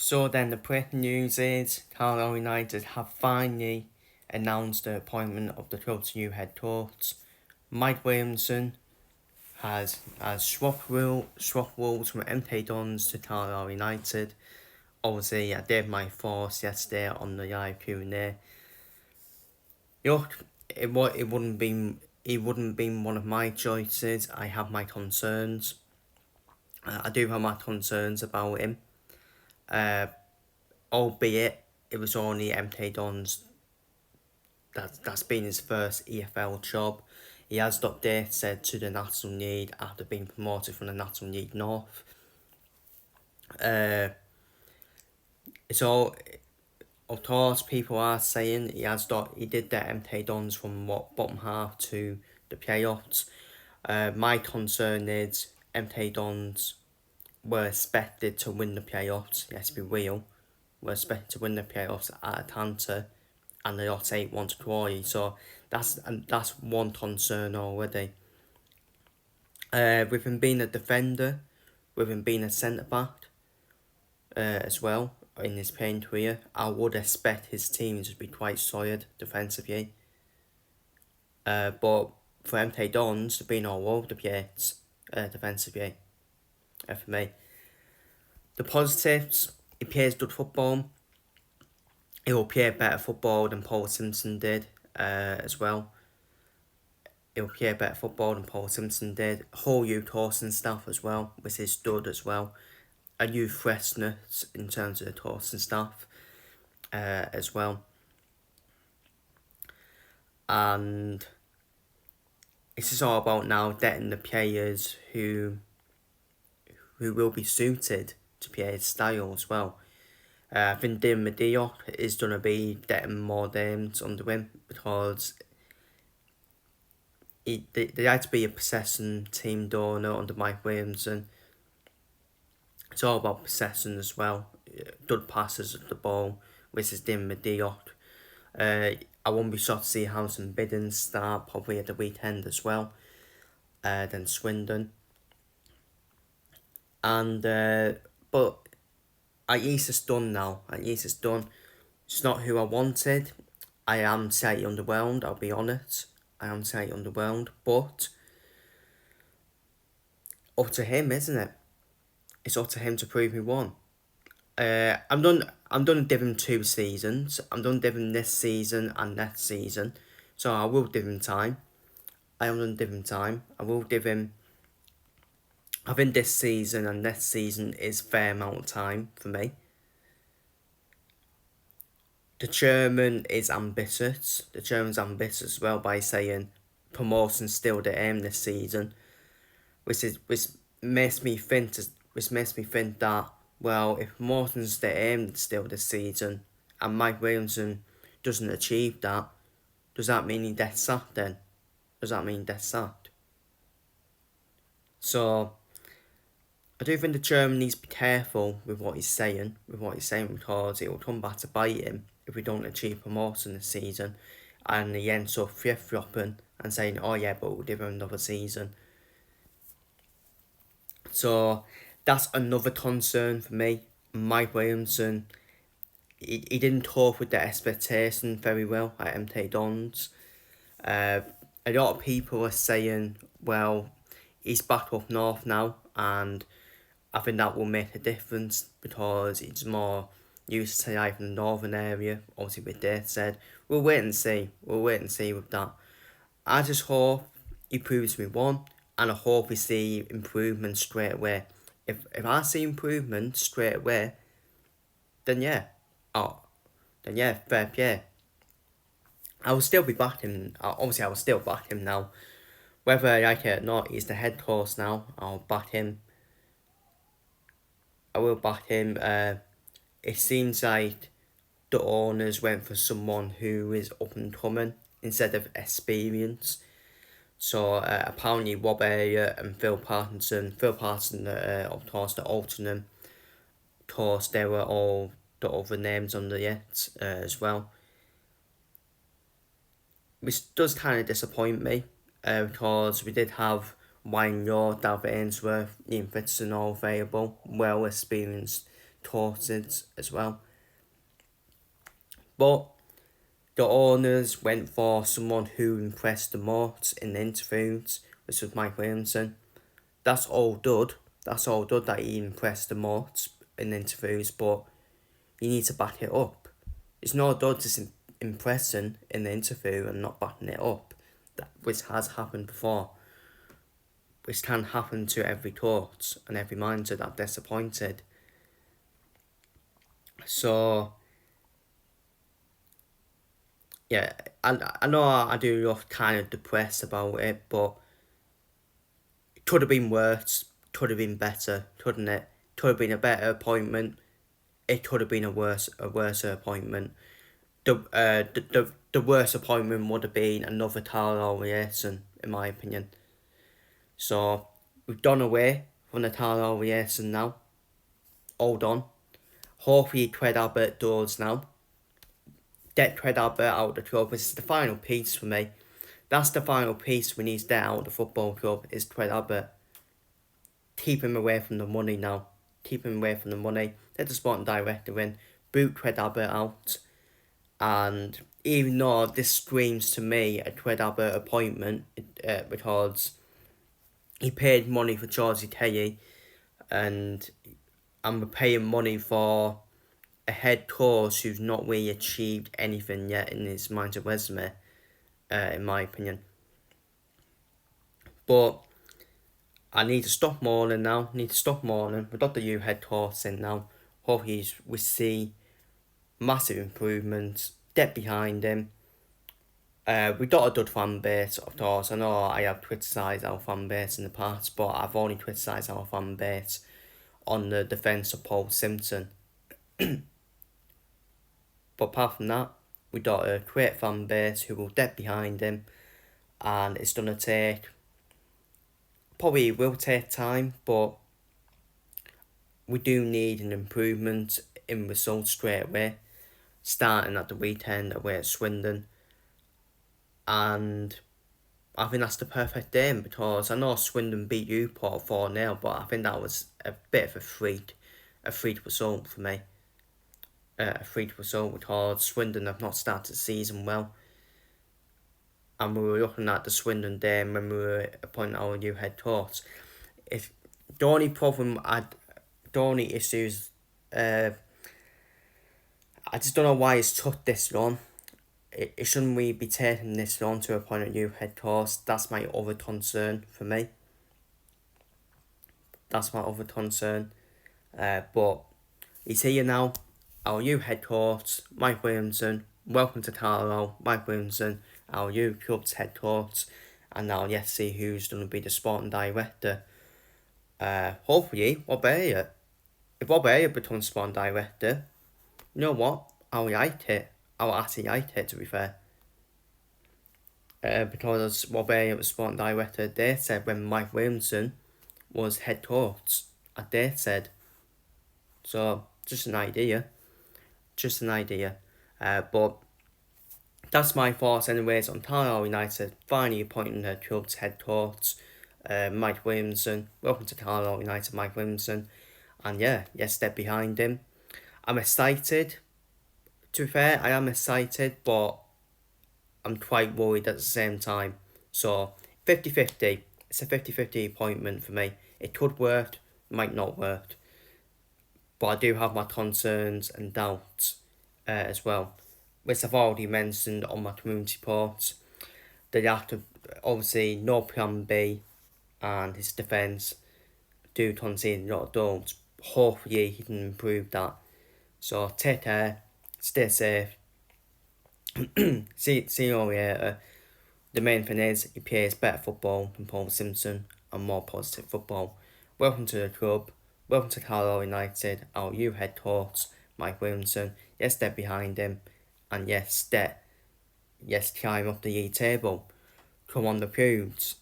So then the breaking news is Carlisle United have finally announced the appointment of the club's new head coach. Mike Williamson has swapped roles from MK Dons to Carlisle United. Obviously, I did my thoughts yesterday on the live Q&A. Look, it wouldn't been one of my choices. I have my concerns. I do have my concerns about him. Albeit it was only MK Dons that's been his first EFL job. He has got said to the National League after being promoted from the National League North. So of course people are saying he did the MK Dons from bottom half to the playoffs. My concern is MK Dons were expected to win the playoffs, let's be real. Were expected to win the playoffs at Atlanta and they lost 8-1 to Crawley, so that's one concern already. With him being a defender, with him being a centre-back as well in his playing career, I would expect his team to be quite solid defensively. But for MK Dons, they've been all over the place defensively for me. The positives, he plays good football. He will play better football than Paul Simpson did as well. He'll play better football than Paul Simpson did. Whole youth Torsten staff as well, which is good as well. A new freshness in terms of the Torsten staff as well. And it's just all about now getting the players who will be suited to play his style as well. I think Dim Medioc is going to be getting more games under him because they had to be a possession team donor under Mike Williamson. It's all about possession as well. Good passes at the ball, which is Dim Medioc. I won't be shocked to see Harrison Bidden start probably at the weekend as well. Then Swindon. And but at least it's done now. At least it's done. It's not who I wanted. I am slightly underwhelmed, I'll be honest. I am slightly underwhelmed, but up to him, isn't it? It's up to him to prove he won. I'm done give him 2 seasons. I'm done give him this season and next season. So I will give him time. I am going to give him time. I will give him... I think this season and next season is fair amount of time for me. The chairman is ambitious. The chairman's ambitious as well by saying promotion's still the aim this season, which makes me think that, well, if promotion's the aim still this season and Mike Williamson doesn't achieve that, does that mean he gets sacked then? Does that mean he gets sacked? So I do think the chairman needs to be careful with what he's saying, because it will come back to bite him if we don't achieve promotion this season, and he ends up flip-flopping and saying, oh yeah, but we'll give him another season. So that's another concern for me. Mike Williamson, he didn't cope with the expectation very well at MK Dons. A lot of people are saying, well, he's back up north now, and I think that will make a difference because he's more used to life in the northern area. Obviously, with that said, we'll wait and see. With that. I just hope he proves me one, and I hope we see improvement straight away. If I see improvement straight away, then yeah, fair play. I will still be backing. Obviously, I will still back him now. Whether I like it or not, he's the head coach now. I'll back him. I will back him. It seems like the owners went for someone who is up and coming instead of experience. So apparently Rob Ayer and Phil Parkinson, of course, the Alternate, of course, they were all the other names under it as well. Which does kind of disappoint me because we did have Wayne Law, David Ainsworth, Ian Fitson all available, well experienced tortoises as well. But the owners went for someone who impressed the most in the interviews, which was Mike Williamson. That's all good. That's all good that he impressed the most in the interviews, but you need to back it up. It's not good just impressing in the interview and not backing it up, which has happened before. Which can happen to every coach and every manager that disappointed. So, yeah, I know I do look kind of depressed about it, but it could have been worse, could have been better, couldn't it? Could have been a better appointment. It could have been a worse appointment. The worst appointment would have been another Carlisle Williamson, in my opinion. So we've done away from the Carlisle Williamson now. All done. Hopefully Tread Albert does now. Get Tread Albert out of the club. This is the final piece for me. That's the final piece we need to get out of the football club, is Tread Albert. Keep him away from the money now. Keep him away from the money. Let the sporting director in. Boot Tread Albert out. And even though this screams to me a Tread Albert appointment, because he paid money for Georgie Kelly, and we're paying money for a head coach who's not really achieved anything yet in his manager resume, in my opinion. But I need to stop mourning now. We've got the new head coach in now. Hopefully we see massive improvements. Get behind him. We got a good fan base, of course. I know I have criticised our fan base in the past, but I've only criticised our fan base on the defence of Paul Simpson. But apart from that, we got a great fan base who will get behind him, and it's going to take, probably will take time, but we do need an improvement in results straight away, starting at the weekend away at Swindon. And I think that's the perfect game, because I know Swindon beat Newport 4-0, but I think that was a bit of a freak result for me. A freak result, because Swindon have not started the season well. And we were looking at the Swindon game when we were appointing our new head coach. If the only issues, I just don't know why it's took this long. It shouldn't we be taking this long to appoint a new head coach? That's my other concern for me. But he's here now. Our new head coach, Mike Williamson. Welcome to Carlisle, Mike Williamson, our new club's head coach. And now let's see who's going to be the sporting director. Hopefully, Rob Elliott. If Rob Elliott becomes sporting director, you know what? I'll actually like it, to be fair. Because Rob Elliott was sporting director, they said when Mike Williamson was head coach, they said. So, just an idea. But that's my thoughts anyways on Carlisle United finally appointing their club's head coach, Mike Williamson. Welcome to Carlisle United, Mike Williamson. And yeah, yes, step behind him. I'm excited. To be fair, I am excited, but I'm quite worried at the same time. So, 50-50. It's a 50-50 appointment for me. It could work, might not work. But I do have my concerns and doubts as well, which I've already mentioned on my community posts. They have to, obviously, no plan B, and his defence do concede a lot of goals. Hopefully he can improve that. So take care, stay safe. see you all later. The main thing is he plays better football than Paul Simpson and more positive football. Welcome to the club. Welcome to Carlisle United. Our new head coach, Mike Williamson. Yes, step behind him, and yes, climb up the league table. Come on the Pubes.